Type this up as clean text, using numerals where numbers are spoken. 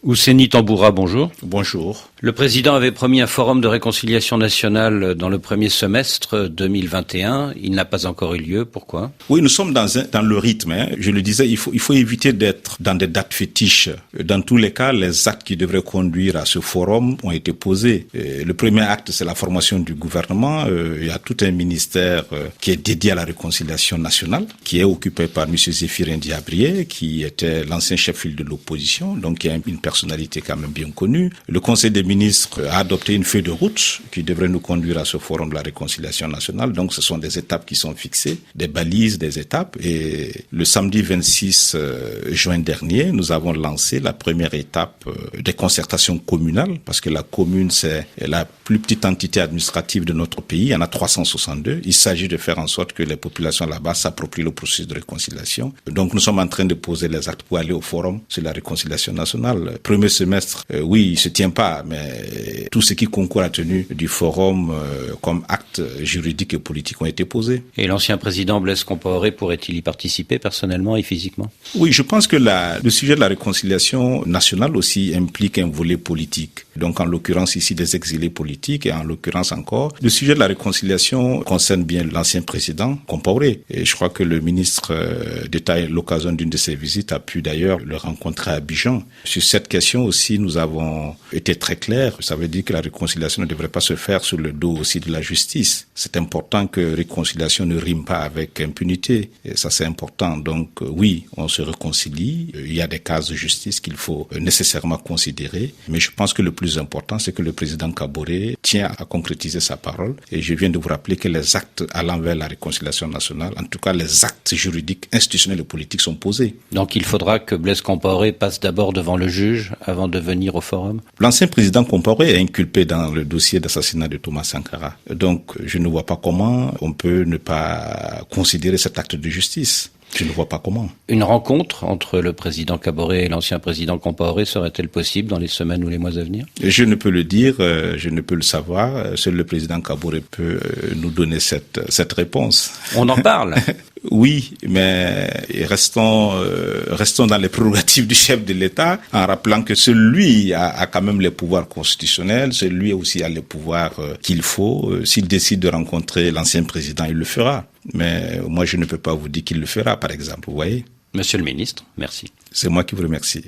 Ousseini Tamboura, bonjour. Bonjour. Le président avait promis un forum de réconciliation nationale dans le premier semestre 2021. Il n'a pas encore eu lieu. Pourquoi? Oui, nous sommes dans le rythme. Je le disais, il faut éviter d'être dans des dates fétiches. Dans tous les cas, les actes qui devraient conduire à ce forum ont été posés. Le premier acte, c'est la formation du gouvernement. Il y a tout un ministère qui est dédié à la réconciliation nationale, qui est occupé par M. Zéphirin Diabrié, qui était l'ancien chef-file de l'opposition, donc qui est une personnalité quand même bien connue. Le Conseil des ministres a adopté une feuille de route qui devrait nous conduire à ce forum de la réconciliation nationale. Donc ce sont des étapes qui sont fixées, des balises, des étapes. Et le samedi 26 juin dernier, nous avons lancé la première étape des concertations communales, parce que la commune, c'est la plus petite entité administrative de notre pays. Il y en a 362. Il s'agit de faire en sorte que les populations là-bas s'approprient le processus de réconciliation. Donc nous sommes en train de poser les actes pour aller au forum sur la réconciliation nationale. Premier semestre, oui, il se tient pas, mais tout ce qui concourt à la tenue du forum comme actes juridiques et politiques ont été posés. Et l'ancien président Blaise Compaoré pourrait-il y participer personnellement et physiquement? Oui, je pense que le sujet de la réconciliation nationale aussi implique un volet politique. Donc en l'occurrence ici des exilés politiques et en l'occurrence encore, le sujet de la réconciliation concerne bien l'ancien président Compaoré. Et je crois que le ministre d'État, à l'occasion d'une de ses visites, a pu d'ailleurs le rencontrer à Abidjan. Sur cette question aussi, nous avons été très clairs. Ça veut dire que la réconciliation ne devrait pas se faire sur le dos aussi de la justice. C'est important que réconciliation ne rime pas avec impunité. Et ça, c'est important. Donc, oui, on se réconcilie. Il y a des cas de justice qu'il faut nécessairement considérer. Mais je pense que le plus important, c'est que le président Kaboré tient à concrétiser sa parole. Et je viens de vous rappeler que les actes allant vers la réconciliation nationale, en tout cas les actes juridiques, institutionnels et politiques sont posés. Donc il faudra que Blaise Compaoré passe d'abord devant le juge avant de venir au forum? L'ancien président Compaoré est inculpé dans le dossier d'assassinat de Thomas Sankara. Donc je ne vois pas comment on peut ne pas considérer cet acte de justice. Je ne vois pas comment. Une rencontre entre le président Kaboré et l'ancien président Compaoré serait-elle possible dans les semaines ou les mois à venir? Je ne peux le dire, je ne peux le savoir. Seul le président Kaboré peut nous donner cette réponse. On en parle. Oui, mais restons dans les prérogatives du chef de l'État, en rappelant que celui a quand même les pouvoirs constitutionnels, celui aussi a les pouvoirs qu'il faut. S'il décide de rencontrer l'ancien président, il le fera. Mais moi, je ne peux pas vous dire qu'il le fera, par exemple, vous voyez. Monsieur le ministre, merci. C'est moi qui vous remercie.